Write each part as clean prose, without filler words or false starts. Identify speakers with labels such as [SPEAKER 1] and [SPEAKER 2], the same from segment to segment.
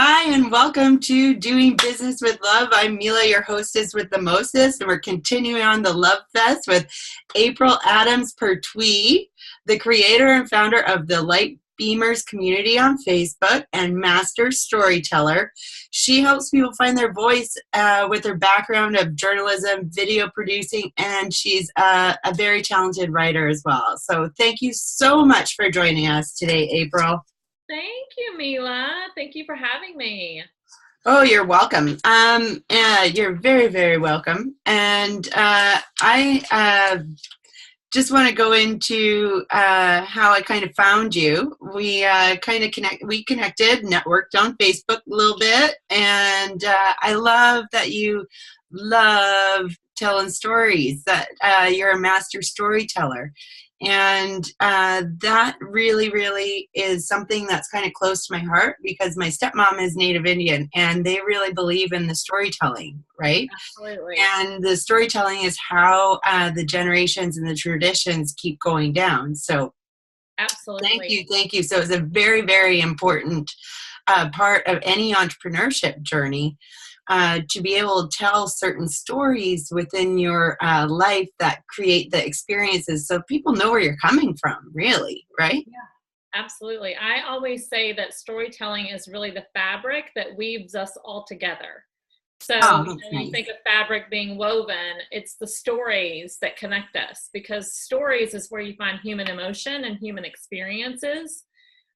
[SPEAKER 1] Hi, and welcome to Doing Business with Love. I'm Mila, your hostess with the mostest, and we're continuing on the Love Fest with April Adams Pertwee, the creator and founder of the Light Beamers community on Facebook and master storyteller. She helps people find their voice with her background of journalism, video producing, and she's a very talented writer as well. So thank you so much for joining us today, April.
[SPEAKER 2] Thank you, Mila. Thank you for having me.
[SPEAKER 1] Oh, you're welcome. You're very, very welcome. And I just want to go into how I kind of found you. We connected, networked on Facebook a little bit, and I love that you love telling stories. That you're a master storyteller. And that really, really is something that's kind of close to my heart because my stepmom is Native Indian and they really believe in the storytelling, right?
[SPEAKER 2] Absolutely.
[SPEAKER 1] And the storytelling is how the generations and the traditions keep going down. So
[SPEAKER 2] absolutely.
[SPEAKER 1] Thank you. So it's a very, very important part of any entrepreneurship journey. To be able to tell certain stories within your life that create the experiences so people know where you're coming from, really, right?
[SPEAKER 2] Yeah, absolutely. I always say that storytelling is really the fabric that weaves us all together. So you think of fabric being woven, it's the stories that connect us because stories is where you find human emotion and human experiences,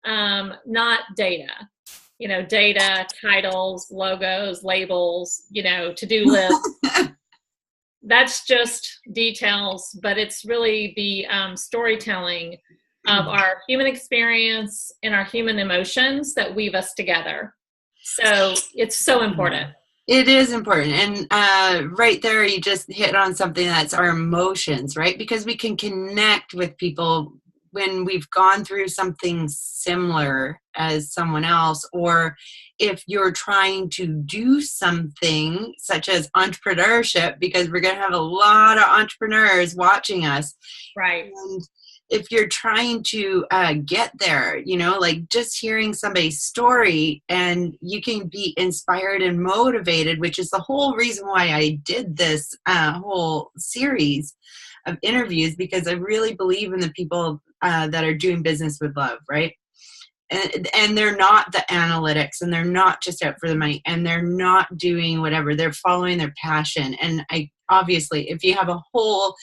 [SPEAKER 2] not data. Data, titles, logos, labels, to-do lists. That's just details, but it's really the storytelling of our human experience and our human emotions that weave us together. So it's so important.
[SPEAKER 1] It is important. And right there, you just hit on something that's our emotions, right? Because we can connect with people when we've gone through something similar as someone else, or if you're trying to do something such as entrepreneurship, because we're going to have a lot of entrepreneurs watching us.
[SPEAKER 2] Right.
[SPEAKER 1] And if you're trying to get there, like just hearing somebody's story and you can be inspired and motivated, which is the whole reason why I did this whole series of interviews, because I really believe in the people that are doing business with love, right? And they're not the analytics, and they're not just out for the money, and they're not doing whatever. They're following their passion. And obviously, if you have a whole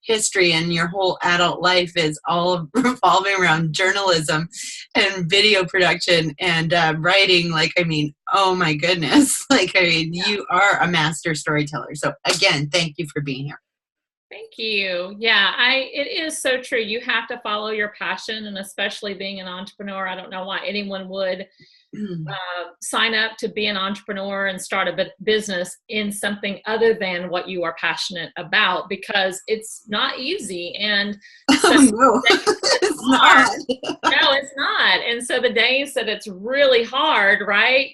[SPEAKER 1] history and your whole adult life is all revolving around journalism and video production and writing, oh my goodness, you are a master storyteller. So again, thank you for being here.
[SPEAKER 2] Thank you. Yeah, it is so true. You have to follow your passion, and especially being an entrepreneur. I don't know why anyone would sign up to be an entrepreneur and start a business in something other than what you are passionate about, because it's not easy. And so
[SPEAKER 1] no, it's not.
[SPEAKER 2] No, it's not. And so the days that it's really hard, right?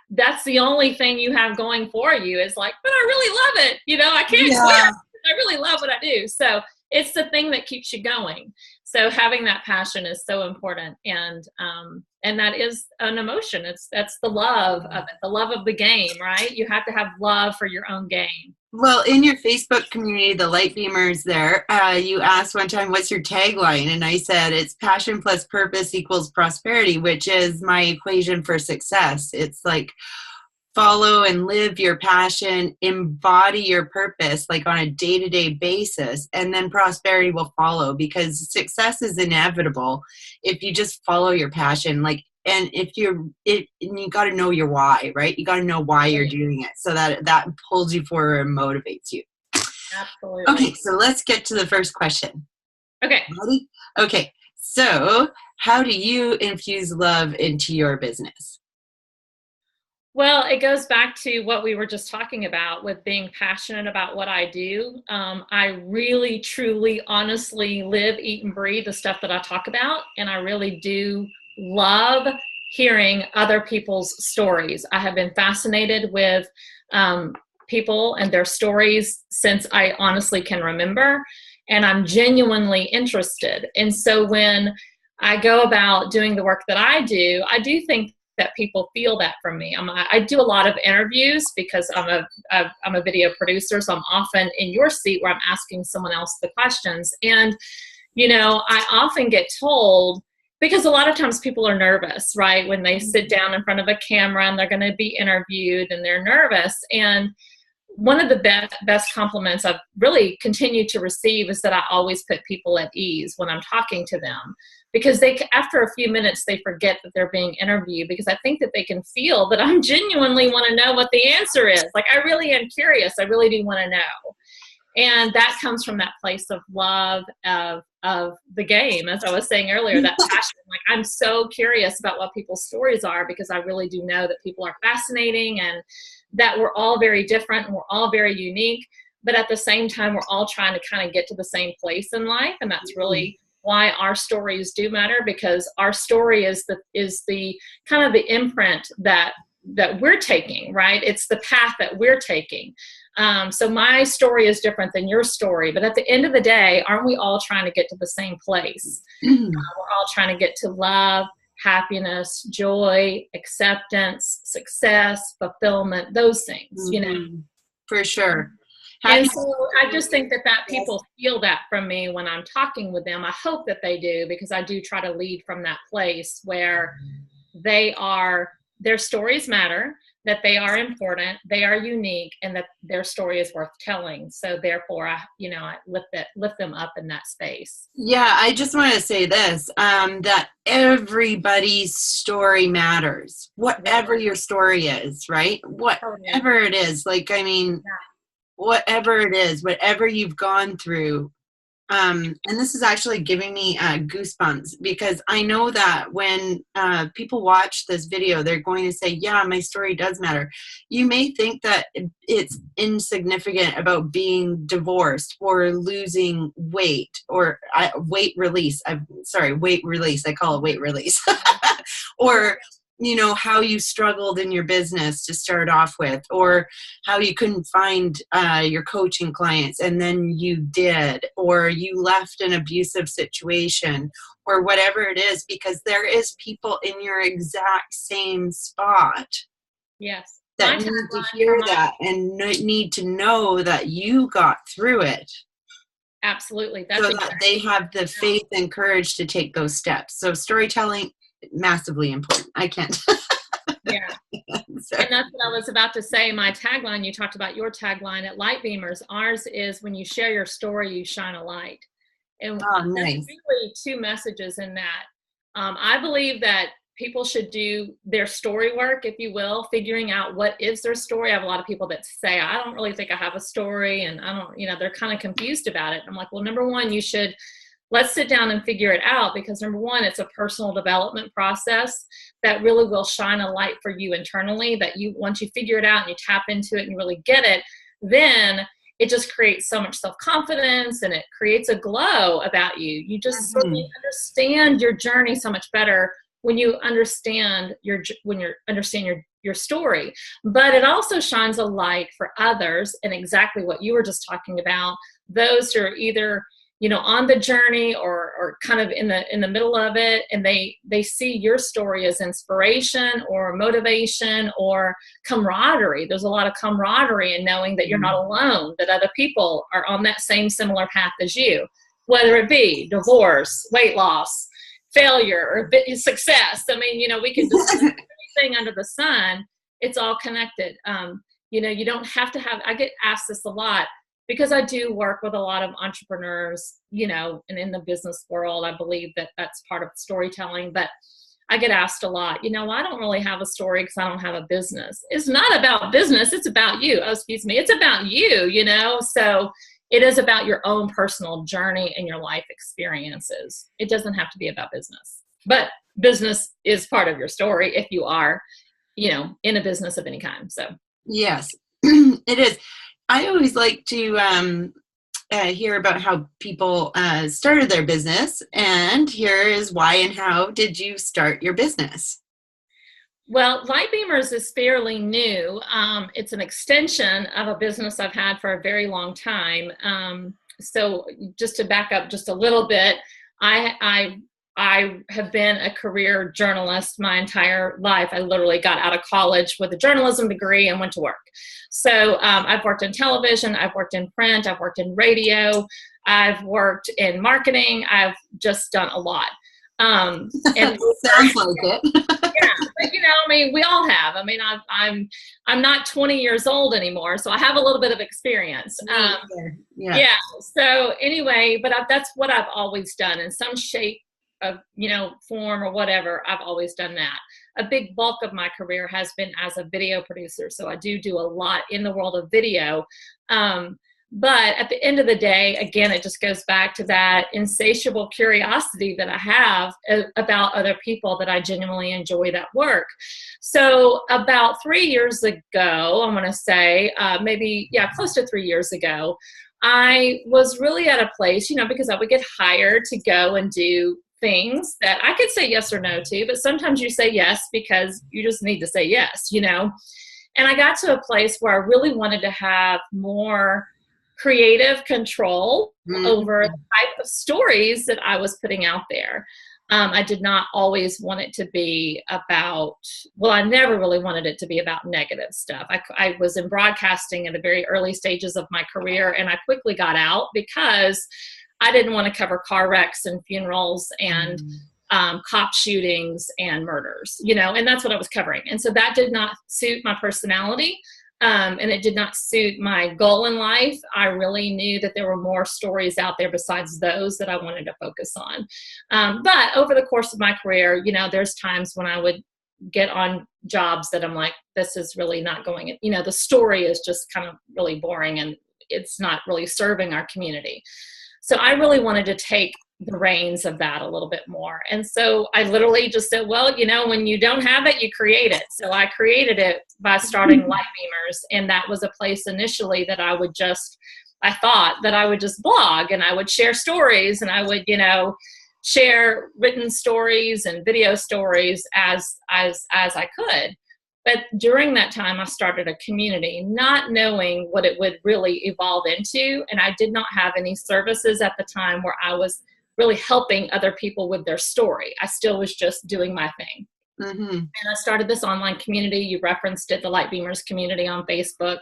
[SPEAKER 2] That's the only thing you have going for you is like, but I really love it. I can't quit. I really love what I do. So it's the thing that keeps you going. So having that passion is so important. And that is an emotion. That's the love of it, the love of the game, right? You have to have love for your own game.
[SPEAKER 1] Well, in your Facebook community, the Light Beamers there, you asked one time, what's your tagline? And I said, it's passion plus purpose equals prosperity, which is my equation for success. It's like, follow and live your passion, embody your purpose like on a day-to-day basis, and then prosperity will follow, because success is inevitable if you just follow your passion. And you got to know your why, right? You got to know why you're doing it, so that pulls you forward and motivates you.
[SPEAKER 2] Absolutely.
[SPEAKER 1] Okay, so let's get to the first question.
[SPEAKER 2] Okay.
[SPEAKER 1] Ready? Okay, so how do you infuse love into your business?
[SPEAKER 2] Well, it goes back to what we were just talking about with being passionate about what I do. I really, truly, honestly live, eat, and breathe the stuff that I talk about. And I really do love hearing other people's stories. I have been fascinated with people and their stories since I honestly can remember. And I'm genuinely interested. And so when I go about doing the work that I do think that people feel that from me. I do a lot of interviews because I'm a video producer, so I'm often in your seat where I'm asking someone else the questions. And, you know, I often get told, because a lot of times people are nervous, right? When they sit down in front of a camera and they're going to be interviewed and they're nervous. And one of the best compliments I've really continued to receive is that I always put people at ease when I'm talking to them, because after a few minutes, they forget that they're being interviewed, because I think that they can feel that I'm genuinely want to know what the answer is. Like, I really am curious. I really do want to know. And that comes from that place of love of the game, as I was saying earlier, that passion. Like, I'm so curious about what people's stories are, because I really do know that people are fascinating and that we're all very different and we're all very unique. But at the same time, we're all trying to kind of get to the same place in life. And that's really why our stories do matter, because our story is the kind of the imprint that we're taking, right? It's the path that we're taking. So my story is different than your story, but at the end of the day, aren't we all trying to get to the same place? We're all trying to get to love, happiness, joy, acceptance, success, fulfillment, those things, you know?
[SPEAKER 1] For sure.
[SPEAKER 2] And so I just think that people feel that from me when I'm talking with them. I hope that they do, because I do try to lead from that place where their stories matter, that they are important, they are unique, and that their story is worth telling. So therefore, I lift them up in that space.
[SPEAKER 1] Yeah, I just want to say this, that everybody's story matters. Whatever your story is, right? Whatever it is. Like, I mean, whatever it is, whatever you've gone through. And this is actually giving me goosebumps, because I know that when people watch this video, they're going to say, yeah, my story does matter. You may think that it's insignificant about being divorced or losing weight or weight release. Weight release. I call it weight release. Or, you know, how you struggled in your business to start off with, or how you couldn't find your coaching clients and then you did, or you left an abusive situation, or whatever it is, because there is people in your exact same spot.
[SPEAKER 2] Yes.
[SPEAKER 1] That need to hear that and need to know that you got through it.
[SPEAKER 2] Absolutely.
[SPEAKER 1] So that they have the faith and courage to take those steps. So storytelling, massively important. I can't.
[SPEAKER 2] Yeah. So. And that's what I was about to say. My tagline, you talked about your tagline at Light Beamers. Ours is, when you share your story, you shine a light. And
[SPEAKER 1] nice.
[SPEAKER 2] There's really two messages in that. I believe that people should do their story work, if you will, figuring out what is their story. I have a lot of people that say, I don't really think I have a story, and I don't, they're kind of confused about it. I'm like, well, number one, let's sit down and figure it out, because number one, it's a personal development process that really will shine a light for you internally, that once you figure it out and you tap into it and you really get it, then it just creates so much self-confidence and it creates a glow about you. You just really understand your journey so much better when you understand your story. But it also shines a light for others, and exactly what you were just talking about, those who are either on the journey or kind of in the middle of it, and they see your story as inspiration or motivation or camaraderie. There's a lot of camaraderie in knowing that you're not alone, that other people are on that same similar path as you, whether it be divorce, weight loss, failure, or success. I mean, we can discuss everything under the sun. It's all connected. You don't have to have, I get asked this a lot, because I do work with a lot of entrepreneurs, and in the business world, I believe that that's part of storytelling. But I get asked a lot, I don't really have a story because I don't have a business. It's not about business. It's about you. Oh, excuse me. It's about you, So it is about your own personal journey and your life experiences. It doesn't have to be about business. But business is part of your story if you are, in a business of any kind. So
[SPEAKER 1] yes, it is. I always like to hear about how people started their business, and here is why and how did you start your business?
[SPEAKER 2] Well, Light Beamers is fairly new. It's an extension of a business I've had for a very long time. So just to back up just a little bit, I I have been a career journalist my entire life. I literally got out of college with a journalism degree and went to work. So I've worked in television, I've worked in print, I've worked in radio, I've worked in marketing. I've just done a lot. And
[SPEAKER 1] sounds like it.
[SPEAKER 2] Yeah, but I mean, we all have. I mean, I'm not 20 years old anymore, so I have a little bit of experience. Yeah. So anyway, but that's what I've always done in some shape of, form or whatever. I've always done that. A big bulk of my career has been as a video producer. So I do a lot in the world of video. But at the end of the day, again, it just goes back to that insatiable curiosity that I have about other people, that I genuinely enjoy that work. So about 3 years ago, I'm going to say, close to 3 years ago, I was really at a place, because I would get hired to go and do things that I could say yes or no to, but sometimes you say yes because you just need to say yes, And I got to a place where I really wanted to have more creative control over the type of stories that I was putting out there. I did not always want it to be about, I never really wanted it to be about negative stuff. I was in broadcasting at the very early stages of my career, and I quickly got out because I didn't want to cover car wrecks and funerals and cop shootings and murders, and that's what I was covering. And so that did not suit my personality. And it did not suit my goal in life. I really knew that there were more stories out there besides those that I wanted to focus on. But over the course of my career, there's times when I would get on jobs that I'm like, this is really not going, the story is just kind of really boring and it's not really serving our community. So I really wanted to take the reins of that a little bit more. And so I literally just said, well, when you don't have it, you create it. So I created it by starting Light Beamers. And that was a place initially that I thought that I would just blog and I would share stories and I would, share written stories and video stories as I could. But during that time, I started a community, not knowing what it would really evolve into. And I did not have any services at the time where I was really helping other people with their story. I still was just doing my thing. And I started this online community. You referenced it, the Light Beamers community on Facebook.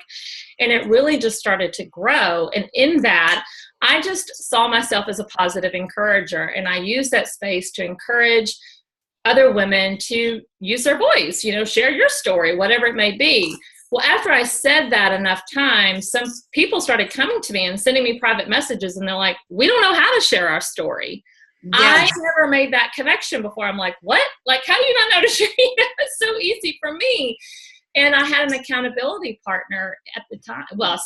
[SPEAKER 2] And it really just started to grow. And in that, I just saw myself as a positive encourager. And I used that space to encourage other women to use their voice, share your story, whatever it may be. Well, after I said that enough times, some people started coming to me and sending me private messages, and they're like, we don't know how to share our story. Yes. I never made that connection before. I'm like, what? Like, how do you not know to share? It's so easy for me. And I had an accountability partner at the time. Well,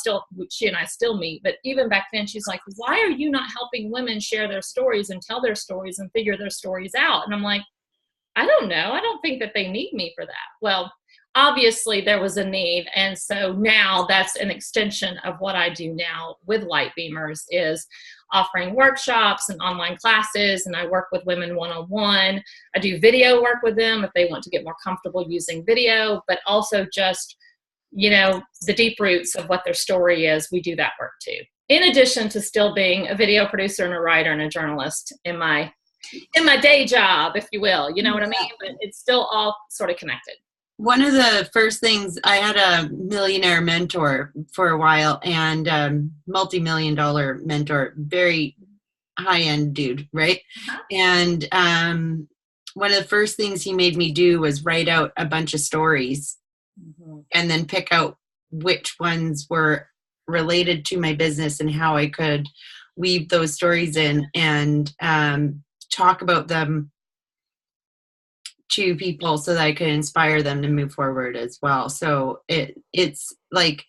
[SPEAKER 2] she and I still meet, but even back then, she's like, why are you not helping women share their stories and tell their stories and figure their stories out? And I'm like, I don't know. I don't think that they need me for that. Well, obviously there was a need. And so now that's an extension of what I do now with Light Beamers, is offering workshops and online classes. And I work with women one-on-one. I do video work with them if they want to get more comfortable using video, but also just, the deep roots of what their story is. We do that work too. In addition to still being a video producer and a writer and a journalist in my day job, if you will, you know what I mean? But it's still all sort of connected.
[SPEAKER 1] One of the first things, I had a millionaire mentor for a while, and multi-million-dollar mentor, very high-end dude, right? And one of the first things he made me do was write out a bunch of stories and then pick out which ones were related to my business and how I could weave those stories in and talk about them to people so that I could inspire them to move forward as well. So it's like,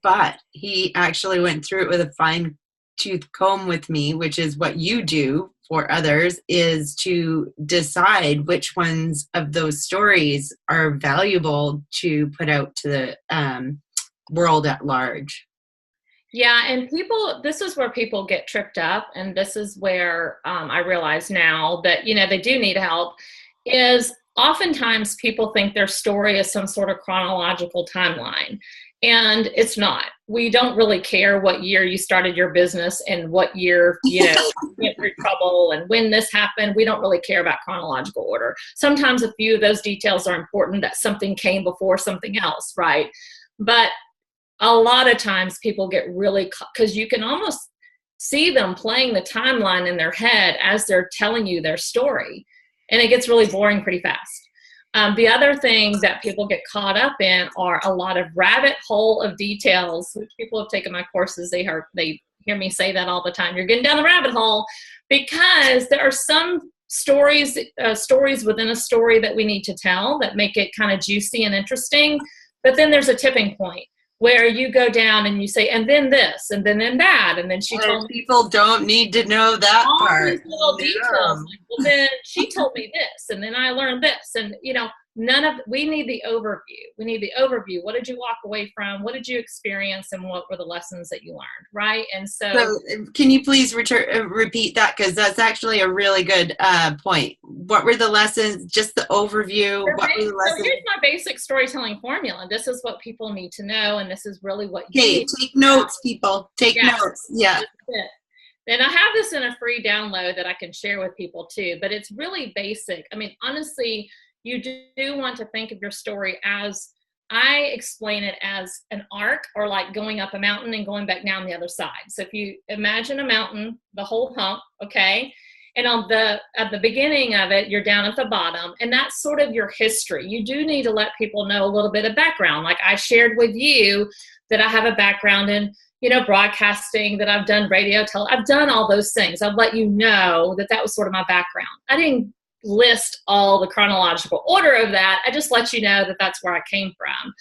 [SPEAKER 1] but he actually went through it with a fine tooth comb with me, which is what you do for others, is to decide which ones of those stories are valuable to put out to the world at large.
[SPEAKER 2] Yeah, and this is where people get tripped up, and this is where I realize now that, they do need help, is oftentimes people think their story is some sort of chronological timeline. And it's not. We don't really care what year you started your business and what year, you went through trouble and when this happened. We don't really care about chronological order. Sometimes a few of those details are important, that something came before something else, right? But a lot of times people get really, because you can almost see them playing the timeline in their head as they're telling you their story. And it gets really boring pretty fast. The other thing that people get caught up in are a lot of rabbit hole of details, which people have taken my courses. They hear me say that all the time. You're getting down the rabbit hole, because there are some stories within a story that we need to tell that make it kind of juicy and interesting. But then there's a tipping point where you go down and you say, and then this, and then that, and then she told me.
[SPEAKER 1] People don't need to know that
[SPEAKER 2] all
[SPEAKER 1] part.
[SPEAKER 2] These little details. Like, well, then she told me this, and then I learned this, and we need the overview. We need the overview. What did you walk away from? What did you experience? And what were the lessons that you learned? Right. And so
[SPEAKER 1] can you please repeat that? Because that's actually a really good point. What were the lessons? Just the overview. What were the lessons?
[SPEAKER 2] So here's my basic storytelling formula. This is what people need to know. And this is really what you
[SPEAKER 1] need. Take notes, people. Take notes. Yeah.
[SPEAKER 2] And I have this in a free download that I can share with people too, but it's really basic. I mean, honestly, you do want to think of your story as, I explain it as an arc, or like going up a mountain and going back down the other side. So if you imagine a mountain, the whole hump, okay? And at the beginning of it, you're down at the bottom, and that's sort of your history. You do need to let people know a little bit of background. Like I shared with you that I have a background in, broadcasting, that I've done radio, I've done all those things. I've let you know that was sort of my background. I didn't list all the chronological order of that. I just let you know that that's where I came from.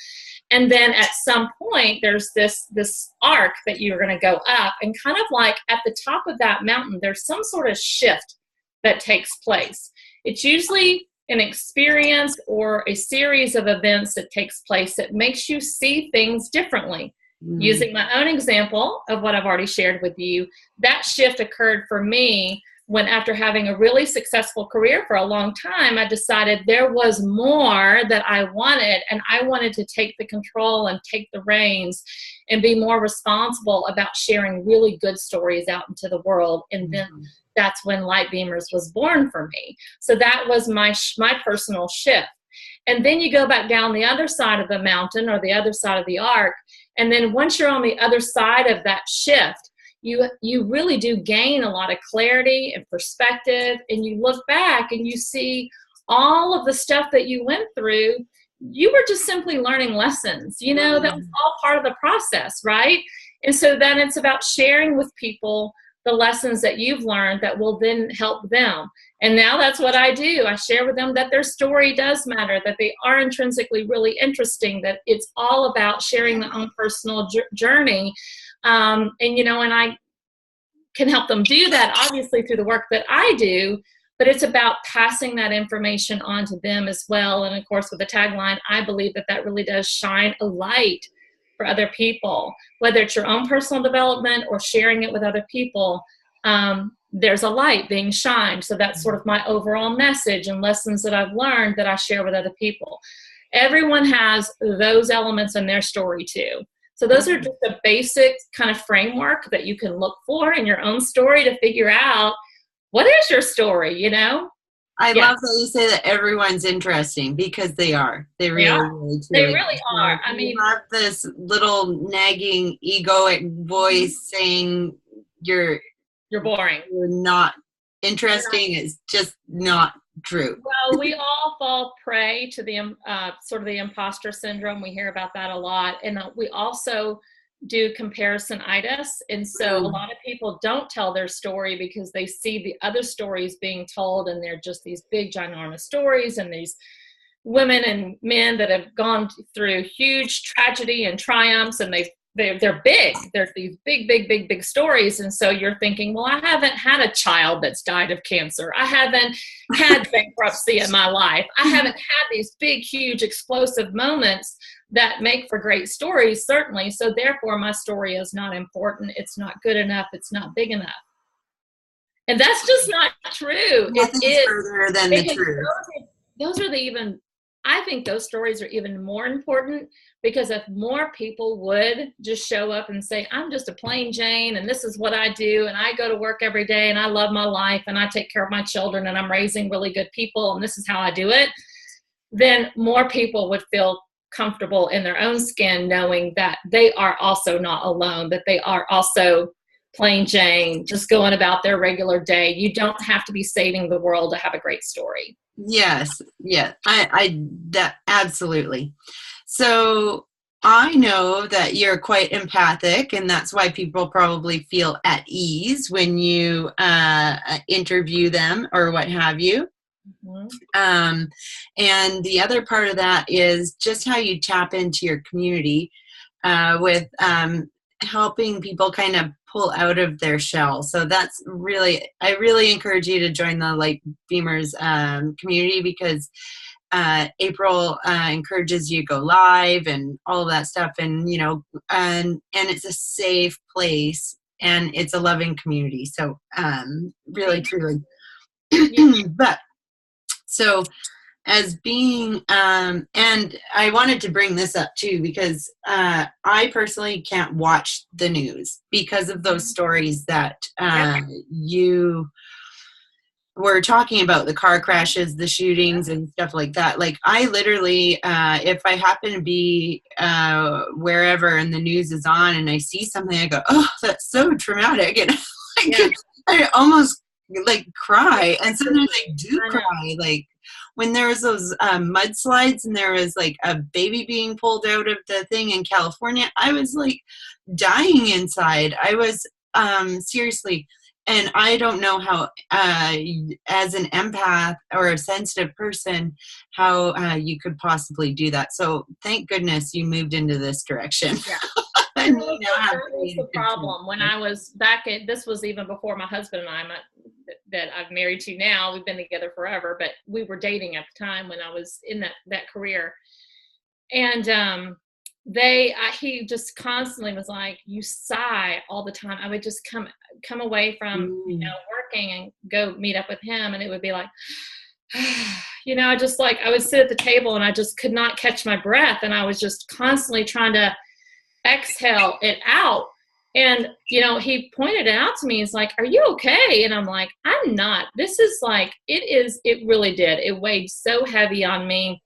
[SPEAKER 2] And then at some point, there's this arc that you're going to go up, and kind of like at the top of that mountain, there's some sort of shift that takes place. It's usually an experience or a series of events that takes place that makes you see things differently. Using my own example of what I've already shared with you, that shift occurred for me when, after having a really successful career for a long time, I decided there was more that I wanted, and I wanted to take the control and take the reins and be more responsible about sharing really good stories out into the world. And then that's when Light Beamers was born for me. So that was my personal shift. And then you go back down the other side of the mountain, or the other side of the arc. And then once you're on the other side of that shift, you really do gain a lot of clarity and perspective, and you look back and you see all of the stuff that you went through. You were just simply learning lessons, that was all part of the process, right? And so then it's about sharing with people the lessons that you've learned that will then help them. And now that's what I do. I share with them that their story does matter, that they are intrinsically really interesting, that it's all about sharing their own personal journey. And I can help them do that, obviously, through the work that I do, but it's about passing that information on to them as well. And of course, with the tagline, I believe that really does shine a light for other people, whether it's your own personal development or sharing it with other people. There's a light being shined. So that's sort of my overall message and lessons that I've learned that I share with other people. Everyone has those elements in their story too. So those are just a basic kind of framework that you can look for in your own story to figure out, what is your story,
[SPEAKER 1] I love that you say that everyone's interesting, because they are. They really
[SPEAKER 2] are. I mean,
[SPEAKER 1] you have this little nagging egoic voice saying you're
[SPEAKER 2] boring.
[SPEAKER 1] You're not interesting. It's just not true.
[SPEAKER 2] Well, we all fall prey to the sort of the imposter syndrome. We hear about that a lot. And we also do comparisonitis. And so a lot of people don't tell their story because they see the other stories being told, and they're just these big, ginormous stories, and these women and men that have gone through huge tragedy and triumphs, and they're big. They're these big stories. And so you're thinking, well, I haven't had a child that's died of cancer. I haven't had bankruptcy in my life. I haven't had these big, huge, explosive moments that make for great stories, certainly. So therefore, my story is not important. It's not good enough. It's not big enough. And that's just not true.
[SPEAKER 1] Nothing's further than the truth.
[SPEAKER 2] Those are the even, I think those stories are even more important, because if more people would just show up and say, I'm just a plain Jane and this is what I do, and I go to work every day and I love my life and I take care of my children and I'm raising really good people and this is how I do it, then more people would feel comfortable in their own skin knowing that they are also not alone, that they are also plain Jane, just going about their regular day. You don't have to be saving the world to have a great story.
[SPEAKER 1] Yes, yeah, that absolutely. So I know that you're quite empathic, and that's why people probably feel at ease when you interview them or what have you. Mm-hmm. And the other part of that is just how you tap into your community with helping people kind of pull out of their shell. So that's really, I really encourage you to join the Light Beamers community, because April encourages you to go live and all of that stuff, and and it's a safe place and it's a loving community. So really truly. But so as being and I wanted to bring this up too, because I personally can't watch the news because of those stories that you were talking about, the car crashes, the shootings and stuff like that. Like I literally, if I happen to be wherever and the news is on and I see something, I go, oh, that's so traumatic. And I almost like cry. And sometimes I do cry. Like when there was those mudslides and there was like a baby being pulled out of the thing in California, I was like dying inside. I was seriously. And I don't know how, as an empath or a sensitive person, how you could possibly do that. So thank goodness you moved into this direction.
[SPEAKER 2] Yeah. That was the problem. When I was back at, this was even before my husband and I, that I've married to now, we've been together forever, but we were dating at the time when I was in that career. And he just constantly was like, you sigh all the time. I would just come away from working and go meet up with him, and it would be like, I just like, I would sit at the table and I just could not catch my breath, and I was just constantly trying to exhale it out. And he pointed it out to me. He's like, are you okay? And I'm like, I'm not. This is like, it really did. It weighed so heavy on me.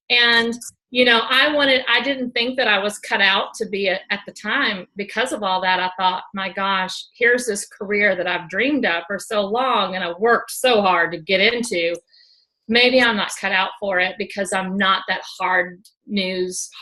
[SPEAKER 2] And I didn't think that I was cut out to be at the time because of all that. I thought, my gosh, here's this career that I've dreamed of for so long and I worked so hard to get into. Maybe I'm not cut out for it because I'm not that hard-nosed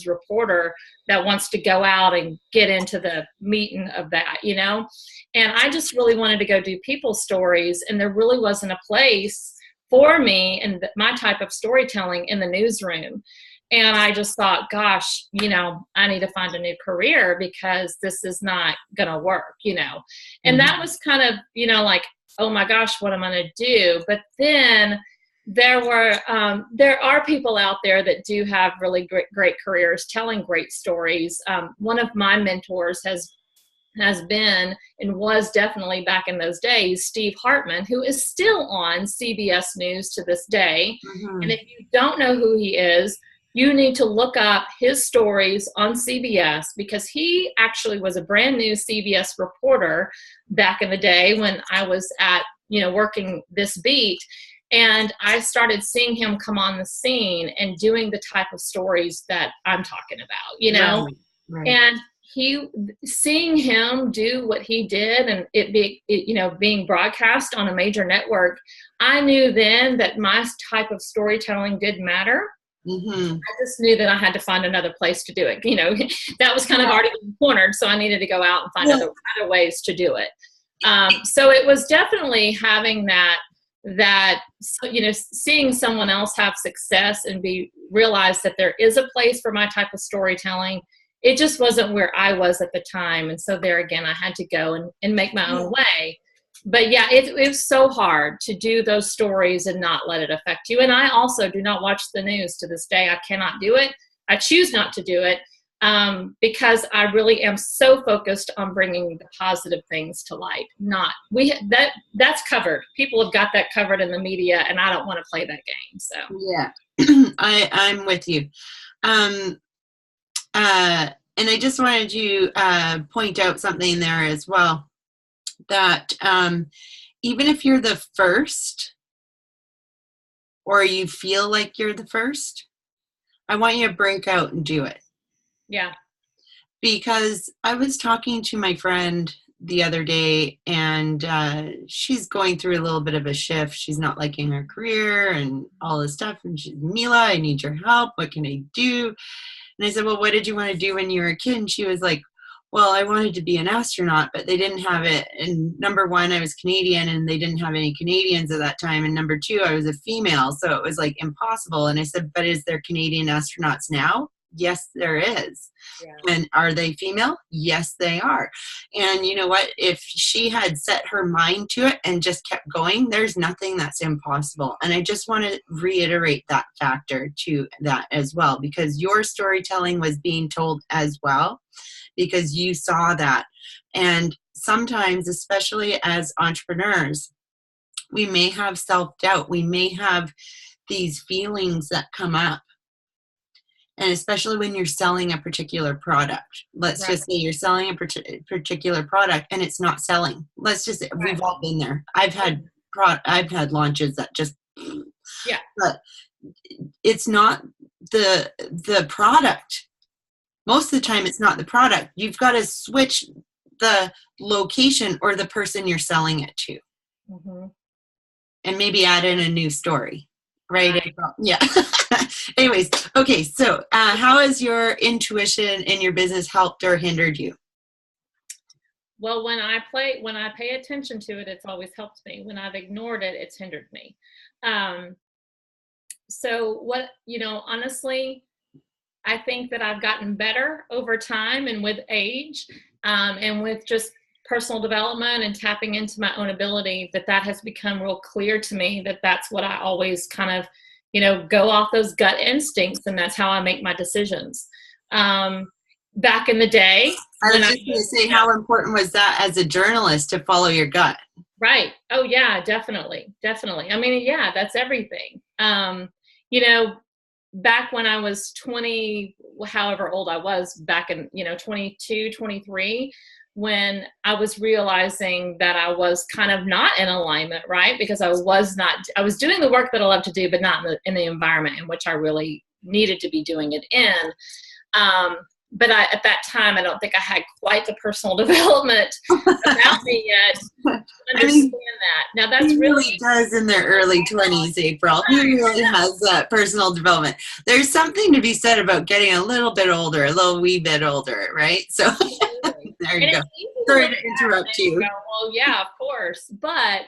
[SPEAKER 2] reporter that wants to go out and get into the meat of that, And I just really wanted to go do people's stories, and there really wasn't a place for me and my type of storytelling in the newsroom. And I just thought, gosh, I need to find a new career because this is not going to work, And that was kind of, like, oh my gosh, what am I going to do? But then there are people out there that do have really great careers telling great stories. One of my mentors has been and was definitely back in those days, Steve Hartman, who is still on CBS News to this day. Mm-hmm. And if you don't know who he is, you need to look up his stories on CBS, because he actually was a brand new CBS reporter back in the day when I was at, working this beat. And I started seeing him come on the scene and doing the type of stories that I'm talking about, Right. And seeing him do what he did, and being broadcast on a major network, I knew then that my type of storytelling did matter. Mm-hmm. I just knew that I had to find another place to do it. That was kind of already cornered, so I needed to go out and find other ways to do it. So it was definitely having that seeing someone else have success and realize that there is a place for my type of storytelling. It just wasn't where I was at the time. And so there again, I had to go and make my own way. But yeah, it was so hard to do those stories and not let it affect you. And I also do not watch the news to this day. I cannot do it. I choose not to do it because I really am so focused on bringing the positive things to light. That's covered. People have got that covered in the media, and I don't want to play that game. So
[SPEAKER 1] yeah. I'm with you. Um, and I just wanted to point out something there as well, that even if you're the first, or you feel like you're the first, I want you to break out and do it.
[SPEAKER 2] Yeah.
[SPEAKER 1] Because I was talking to my friend the other day, and she's going through a little bit of a shift. She's not liking her career and all this stuff. And she's, Mila, I need your help. What can I do? And I said, well, what did you want to do when you were a kid? And she was like, well, I wanted to be an astronaut, but they didn't have it. And number one, I was Canadian, and they didn't have any Canadians at that time. And number two, I was a female, so it was like impossible. And I said, but is there Canadian astronauts now? Yes, there is. Yeah. And are they female? Yes, they are. And you know what? If she had set her mind to it and just kept going, there's nothing that's impossible. And I just want to reiterate that factor to that as well, because your storytelling was being told as well, because you saw that. And sometimes, especially as entrepreneurs, we may have self-doubt. We may have these feelings that come up. And especially when you're selling a particular product. Let's just say you're selling a particular product and it's not selling. Let's just say, we've all been there. I've had launches that just, but it's not the product. Most of the time it's not the product. You've got to switch the location or the person you're selling it to. Mm-hmm. And maybe add in a new story. Right. Yeah. Anyways, okay. So how has your intuition in your business helped or hindered you?
[SPEAKER 2] Well, when I pay attention to it, it's always helped me. When I've ignored it, it's hindered me. So what, honestly, I think that I've gotten better over time and with age, and with just personal development and tapping into my own ability, that has become real clear to me, that that's what I always kind of, go off those gut instincts. And that's how I make my decisions. Back in the day.
[SPEAKER 1] I was just going to say, how important was that as a journalist to follow your gut?
[SPEAKER 2] Right. Oh yeah, definitely. Definitely. I mean, yeah, that's everything. Back when I was 20, however old I was back in, 22, 23, when I was realizing that I was kind of not in alignment, right? Because I was doing the work that I love to do, but not in the environment in which I really needed to be doing it in. But at that time, I don't think I had quite the personal development about me yet to understand that. Now that's
[SPEAKER 1] really does in their early 20s, April. He really has that personal development. There's something to be said about getting a little bit older, a little wee bit older, right? So there you go. Sorry to interrupt you.
[SPEAKER 2] Well, yeah, of course. But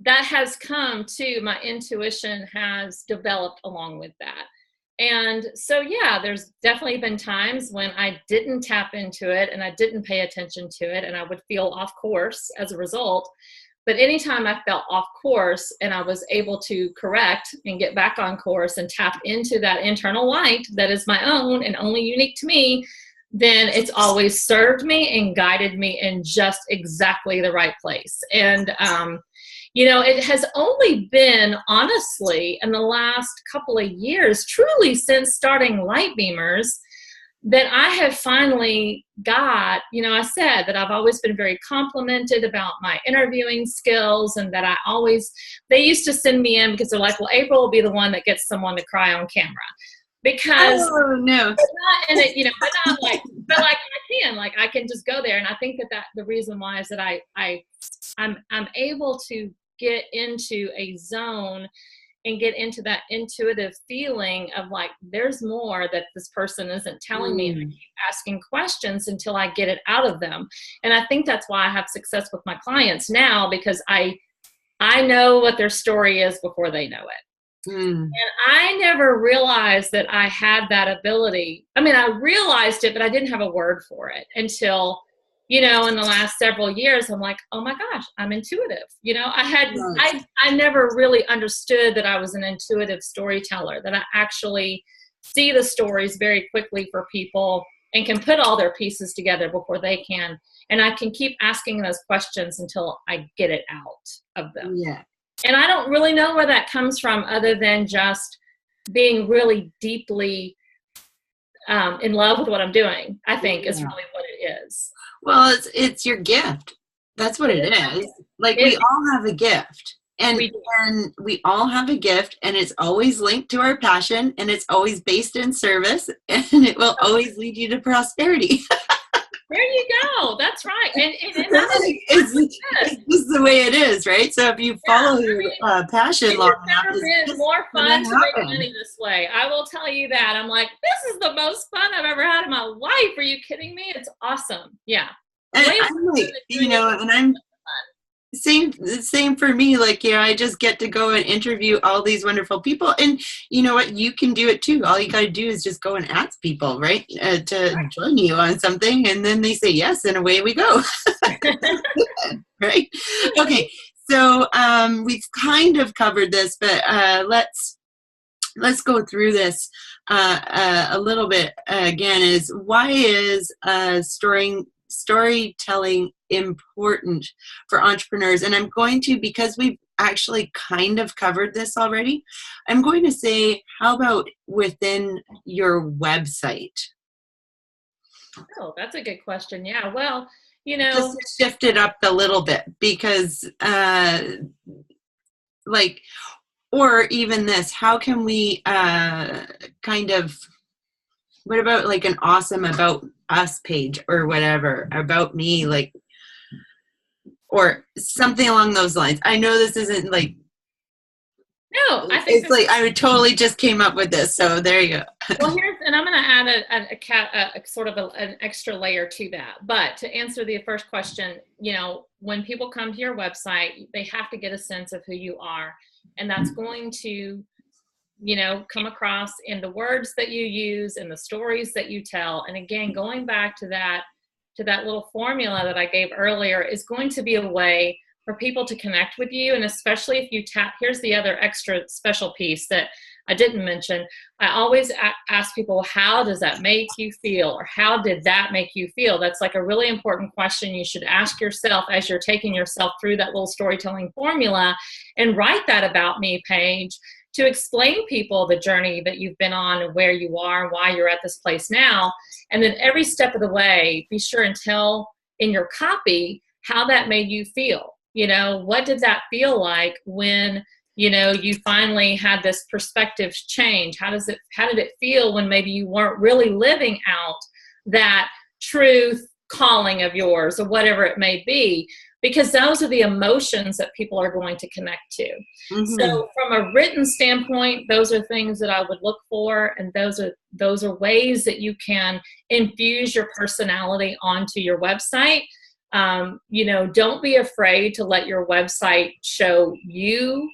[SPEAKER 2] that has come too. My intuition has developed along with that. And so, yeah, there's definitely been times when I didn't tap into it and I didn't pay attention to it, and I would feel off course as a result. But anytime I felt off course and I was able to correct and get back on course and tap into that internal light that is my own and only unique to me, then it's always served me and guided me in just exactly the right place. And, it has only been, honestly, in the last couple of years, truly since starting Light Beamers, that I have finally got, I said that I've always been very complimented about my interviewing skills, and that they used to send me in because they're like, well, April will be the one that gets someone to cry on camera. Because
[SPEAKER 1] no,
[SPEAKER 2] not in it, but not like, but like I can just go there. And I think that the reason why is that I'm able to get into a zone and get into that intuitive feeling of like, there's more that this person isn't telling me. And I keep asking questions until I get it out of them. And I think that's why I have success with my clients now, because I know what their story is before they know it. And I never realized that I had that ability. I mean, I realized it, but I didn't have a word for it until, in the last several years, I'm like, oh my gosh, I'm intuitive. I never really understood that I was an intuitive storyteller, that I actually see the stories very quickly for people and can put all their pieces together before they can. And I can keep asking those questions until I get it out of them.
[SPEAKER 1] Yeah.
[SPEAKER 2] And I don't really know where that comes from, other than just being really deeply in love with what I'm doing, I think is really what it is.
[SPEAKER 1] Well, it's your gift. That's what it is. Like, we all have a gift. And we all have a gift, and it's always linked to our passion, and it's always based in service, and it will always lead you to prosperity.
[SPEAKER 2] There you go. That's right. And
[SPEAKER 1] it's just the way it is, right? So if you follow your passion long enough,
[SPEAKER 2] it's been more fun to make money this way. I will tell you that. I'm like, this is the most fun I've ever had in my life. Are you kidding me? It's awesome. Yeah.
[SPEAKER 1] And I'm like, and I'm same for me. Like, I just get to go and interview all these wonderful people, and you know what, you can do it too. All you got to do is just go and ask people, right, to join you on something, and then they say yes, and away we go. Right? Okay, so we've kind of covered this, but let's go through this a little bit again. Is why is storytelling important for entrepreneurs? And I'm going to, because we've actually kind of covered this already, I'm going to say, how about within your website?
[SPEAKER 2] Oh, that's a good question. Yeah, well,
[SPEAKER 1] just shift it up a little bit, because or even this, how can we what about like an awesome about us page or whatever, about me, like, or something along those lines. I know this isn't like,
[SPEAKER 2] no, I think
[SPEAKER 1] it's like I would totally just came up with this. So there you go.
[SPEAKER 2] Well, and I'm going to add a sort of an extra layer to that. But to answer the first question, when people come to your website, they have to get a sense of who you are, and that's going to come across in the words that you use and the stories that you tell. And again, going back to that little formula that I gave earlier, is going to be a way for people to connect with you. And especially if you here's the other extra special piece that I didn't mention. I always ask people, how does that make you feel? Or how did that make you feel? That's like a really important question you should ask yourself as you're taking yourself through that little storytelling formula, and write that about me page to explain people the journey that you've been on and where you are and why you're at this place now. And then every step of the way, be sure and tell in your copy how that made you feel. What did that feel like when, you finally had this perspective change? How did it feel when maybe you weren't really living out that truth calling of yours, or whatever it may be? Because those are the emotions that people are going to connect to. Mm-hmm. So from a written standpoint, those are things that I would look for, and those are ways that you can infuse your personality onto your website. Don't be afraid to let your website show you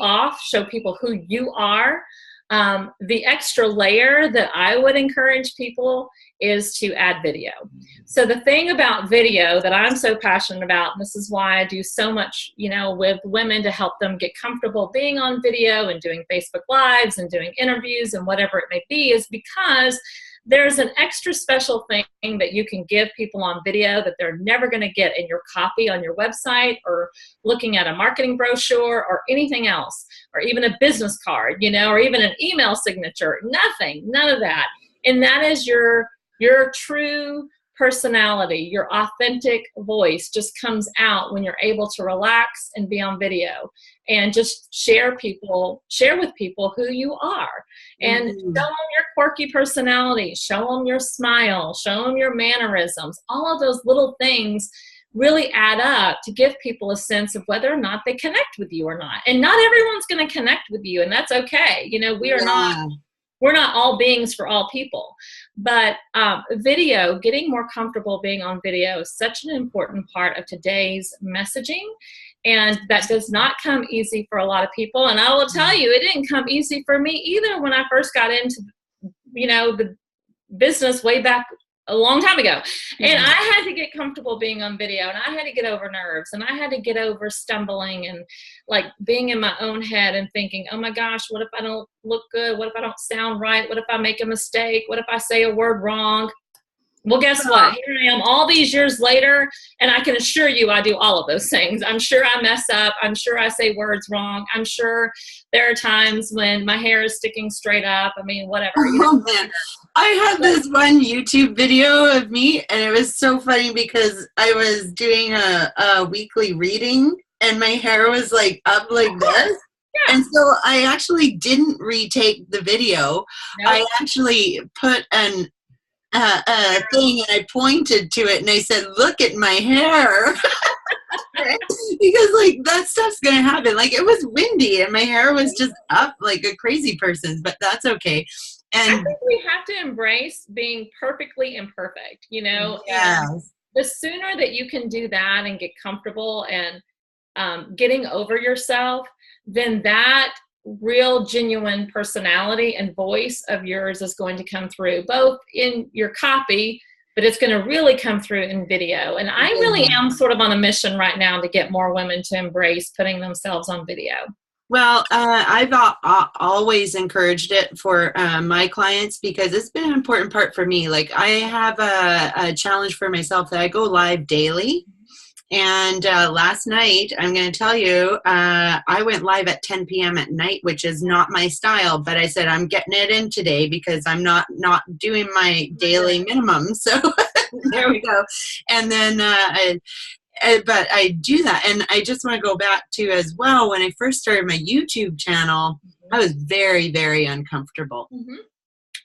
[SPEAKER 2] off, show people who you are. The extra layer that I would encourage people is to add video. So the thing about video that I'm so passionate about, and this is why I do so much, with women to help them get comfortable being on video and doing Facebook Lives and doing interviews and whatever it may be, is because there's an extra special thing that you can give people on video that they're never going to get in your copy on your website, or looking at a marketing brochure, or anything else, or even a business card, or even an email signature. None of that. And that is your true personality. Your authentic voice just comes out when you're able to relax and be on video and just share with people who you are, and show them your quirky personality, show them your smile, show them your mannerisms. All of those little things really add up to give people a sense of whether or not they connect with you or not. And not everyone's going to connect with you, and that's okay. We're not all beings for all people. But video, getting more comfortable being on video, is such an important part of today's messaging. And that does not come easy for a lot of people. And I will tell you, it didn't come easy for me either when I first got into, the business way back a long time ago. And I had to get comfortable being on video, and I had to get over nerves, and I had to get over stumbling and like being in my own head and thinking, oh my gosh, what if I don't look good? What if I don't sound right? What if I make a mistake? What if I say a word wrong? Well, guess what? Here I am all these years later, and I can assure you I do all of those things. I'm sure I mess up. I'm sure I say words wrong. I'm sure there are times when my hair is sticking straight up. I mean, whatever.
[SPEAKER 1] Oh, man. I had this one YouTube video of me, and it was so funny because I was doing a weekly reading, and my hair was like up like this.
[SPEAKER 2] Yeah.
[SPEAKER 1] And so I actually didn't retake the video.
[SPEAKER 2] Nope.
[SPEAKER 1] I actually put a thing, and I pointed to it, and I said, "Look at my hair." Because like that stuff's gonna happen. Like it was windy and my hair was just up like a crazy person's, but that's okay. And
[SPEAKER 2] I think we have to embrace being perfectly imperfect,
[SPEAKER 1] yes.
[SPEAKER 2] And the sooner that you can do that and get comfortable and getting over yourself, then that real genuine personality and voice of yours is going to come through both in your copy, but it's going to really come through in video. And I really am sort of on a mission right now to get more women to embrace putting themselves on video.
[SPEAKER 1] Well, I've always encouraged it for my clients because it's been an important part for me. Like I have a challenge for myself that I go live daily. And last night, I'm going to tell you, I went live at 10 p.m. at night, which is not my style. But I said, I'm getting it in today because I'm not doing my daily minimum. So there we go. And then, but I do that. And I just want to go back to as well, when I first started my YouTube channel, I was very, very uncomfortable.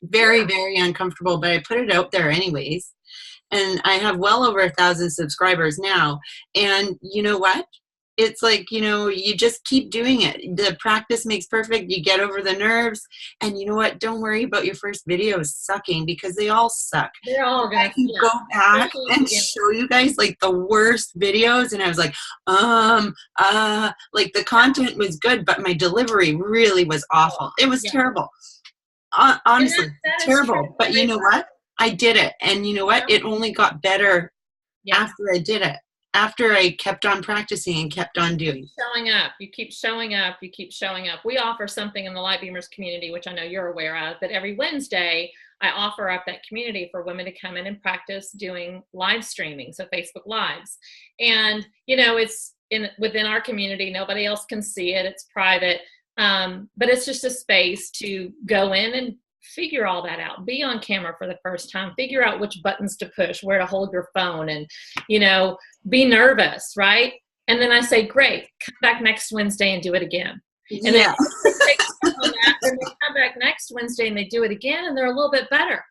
[SPEAKER 1] Very, very uncomfortable. But I put it out there anyways. And I have well over 1,000 subscribers now. And you know what? It's like, you just keep doing it. The practice makes perfect. You get over the nerves. And you know what? Don't worry about your first videos sucking because they all suck.
[SPEAKER 2] They're all going
[SPEAKER 1] to go back and show you guys like the worst videos. And I was like, like the content was good, but my delivery really was awful. It was terrible. Honestly, terrible. But you know what? I did it. And you know what? It only got better after I did it. After I kept on practicing and kept on doing.
[SPEAKER 2] Showing up. You keep showing up. You keep showing up. We offer something in the Light Beamers community, which I know you're aware of, that every Wednesday I offer up that community for women to come in and practice doing live streaming, so Facebook Lives. And, it's within our community. Nobody else can see it. It's private. But it's just a space to go in and figure all that out, be on camera for the first time, figure out which buttons to push, where to hold your phone, and, be nervous, right? And then I say, great, come back next Wednesday and do it again. And then they come back next Wednesday and they do it again and they're a little bit better.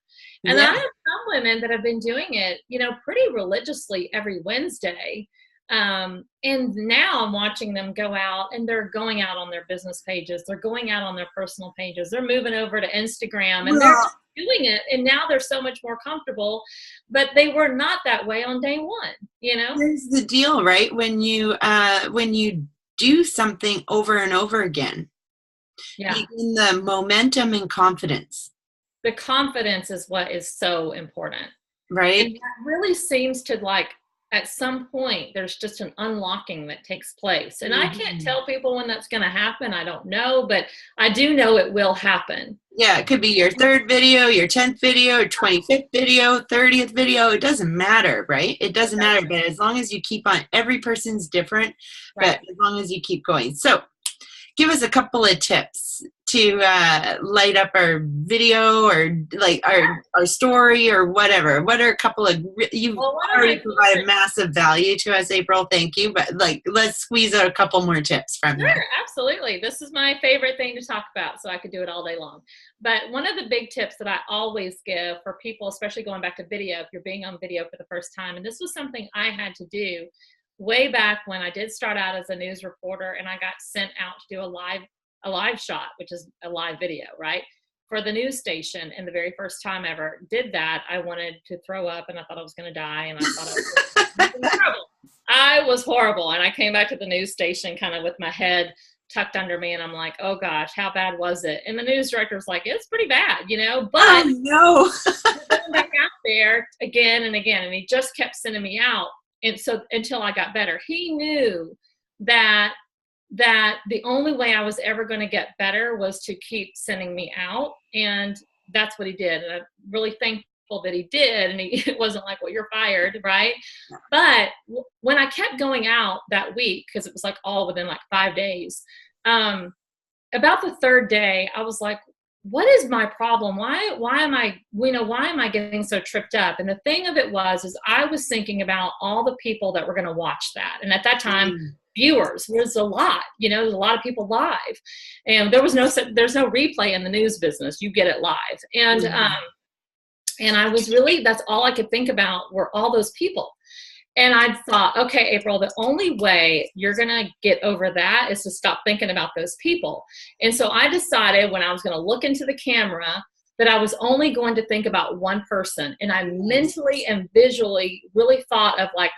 [SPEAKER 2] And I have some women that have been doing it, pretty religiously every Wednesday. And now I'm watching them go out, and they're going out on their business pages. They're going out on their personal pages. They're moving over to Instagram, and they're doing it. And now they're so much more comfortable, but they were not that way on day one,
[SPEAKER 1] Here's the deal, right? When you do something over and over again, you gain the momentum and confidence.
[SPEAKER 2] The confidence is what is so important.
[SPEAKER 1] Right.
[SPEAKER 2] And that really seems to at some point, there's just an unlocking that takes place. And I can't tell people when that's going to happen. I don't know, but I do know it will happen.
[SPEAKER 1] Yeah, it could be your 3rd video, your 10th video, your 25th video, 30th video. It doesn't matter, right? It doesn't matter. But as long as you keep on, every person's different, but as long as you keep going. So give us a couple of tips to light up our video or like our story or whatever. What are a couple of, you've already provided massive value to us, April, thank you, but let's squeeze out a couple more tips from you.
[SPEAKER 2] Sure, absolutely. This is my favorite thing to talk about, so I could do it all day long. But one of the big tips that I always give for people, especially going back to video, if you're being on video for the first time, and this was something I had to do way back when I did start out as a news reporter, and I got sent out to do a live shot, which is a live video, right, for the news station. And the very first time I ever did that, I wanted to throw up, and I thought I was going to die, and I thought I was horrible. I was horrible, and I came back to the news station kind of with my head tucked under me, and I'm like, oh gosh, how bad was it? And the news director was like, it's pretty bad, but
[SPEAKER 1] no.
[SPEAKER 2] going back out there again and again, and he just kept sending me out. And so until I got better, he knew that the only way I was ever going to get better was to keep sending me out. And that's what he did. And I'm really thankful people that he did, and it wasn't like, well, you're fired, right? But when I kept going out that week, because it was like all within like 5 days, about the third day, I was like, what is my problem? Why am I getting so tripped up? And the thing of it is I was thinking about all the people that were going to watch that. And at that time, viewers was a lot, there's a lot of people live, and there's no replay in the news business. You get it live. And I was really, that's all I could think about were all those people. And I thought, okay, April, the only way you're going to get over that is to stop thinking about those people. And so I decided when I was going to look into the camera that I was only going to think about one person. And I mentally and visually really thought of like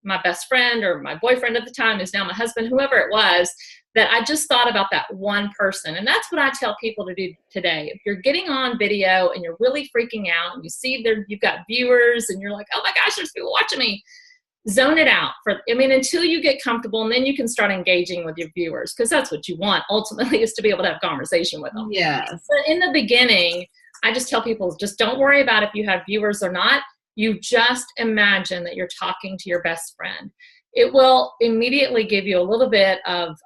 [SPEAKER 2] my best friend or my boyfriend at the time, is now my husband, whoever it was, that I just thought about that one person. And that's what I tell people to do today. If you're getting on video and you're really freaking out and you see you've got viewers and you're like, oh my gosh, there's people watching me, zone it out until you get comfortable, and then you can start engaging with your viewers, because that's what you want ultimately, is to be able to have conversation with them.
[SPEAKER 1] Yes.
[SPEAKER 2] But in the beginning, I just tell people, just don't worry about if you have viewers or not. You just imagine that you're talking to your best friend. It will immediately give you a little bit of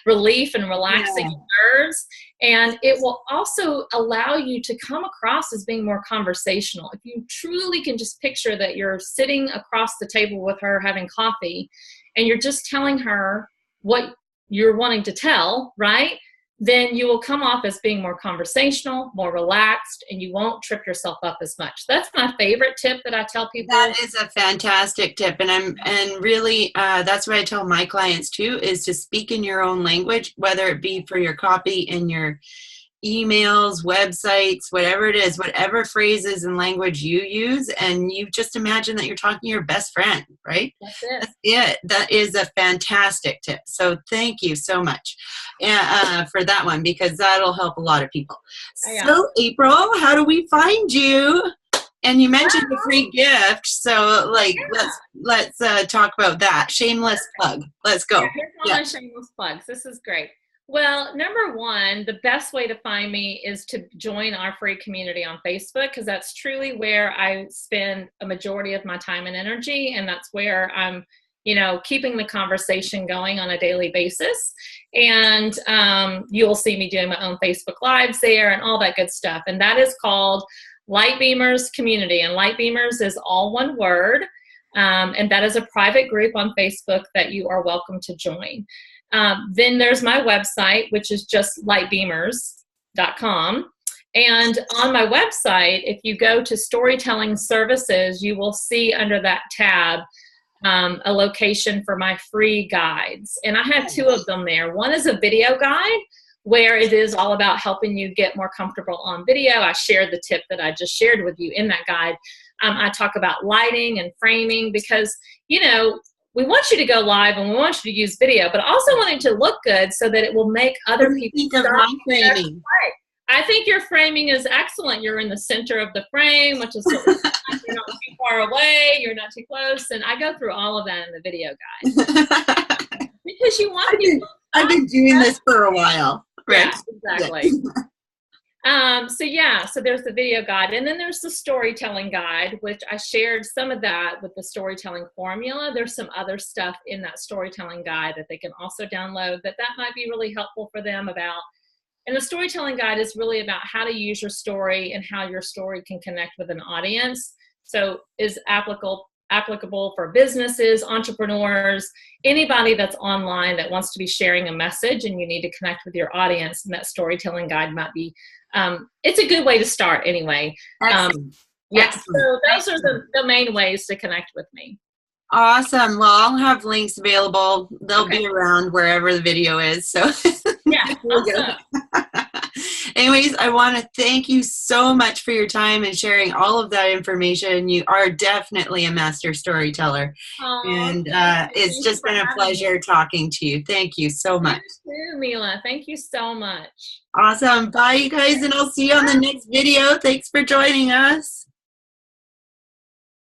[SPEAKER 2] relief and relaxing nerves. And it will also allow you to come across as being more conversational. If you truly can just picture that you're sitting across the table with her having coffee and you're just telling her what you're wanting to tell, right? Then you will come off as being more conversational, more relaxed, and you won't trip yourself up as much. That's my favorite tip that I tell people.
[SPEAKER 1] That is a fantastic tip. And really, that's what I tell my clients too, is to speak in your own language, whether it be for your copy in your emails, websites, whatever it is, whatever phrases and language you use, and you just imagine that you're talking to your best friend, right?
[SPEAKER 2] That's it.
[SPEAKER 1] That's it. That is a fantastic tip. So thank you so much for that one, because that'll help a lot of people. So April, how do we find you? And you mentioned the free gift, so let's talk about that. Shameless plug. Let's go.
[SPEAKER 2] Here's all my shameless plugs. This is great. Well, number one, the best way to find me is to join our free community on Facebook, because that's truly where I spend a majority of my time and energy, and that's where I'm, keeping the conversation going on a daily basis. And you'll see me doing my own Facebook Lives there and all that good stuff. And that is called Light Beamers Community, and Light Beamers is all one word, and that is a private group on Facebook that you are welcome to join. Then there's my website, which is just lightbeamers.com. And on my website, if you go to Storytelling Services, you will see under that tab a location for my free guides. And I have two of them there. One is a video guide, where it is all about helping you get more comfortable on video. I shared the tip that I just shared with you in that guide. I talk about lighting and framing, because, we want you to go live and we want you to use video, but also want it to look good so that it will make other people
[SPEAKER 1] think of my framing.
[SPEAKER 2] I think your framing is excellent. You're in the center of the frame, which is you're not too far away, you're not too close, and I go through all of that in the video guide. Because you want people.
[SPEAKER 1] I've been doing this for a while. Right?
[SPEAKER 2] Yeah, exactly. So there's the video guide, and then there's the storytelling guide, which I shared some of that with the storytelling formula. There's some other stuff in that storytelling guide that they can also download that might be really helpful for them about. And the storytelling guide is really about how to use your story and how your story can connect with an audience. So is applicable for businesses, entrepreneurs, anybody that's online that wants to be sharing a message and you need to connect with your audience. And that storytelling guide might be, it's a good way to start anyway. So those are the main ways to connect with me.
[SPEAKER 1] Awesome. Well, I'll have links available. They'll be around wherever the video is. So
[SPEAKER 2] yeah. Awesome.
[SPEAKER 1] Anyways, I want to thank you so much for your time and sharing all of that information. You are definitely a master storyteller. And it's just been a pleasure talking to you. Thank you so much.
[SPEAKER 2] You too, Mila. Thank you so much.
[SPEAKER 1] Awesome. Bye, you guys, and I'll see you on the next video. Thanks for joining us.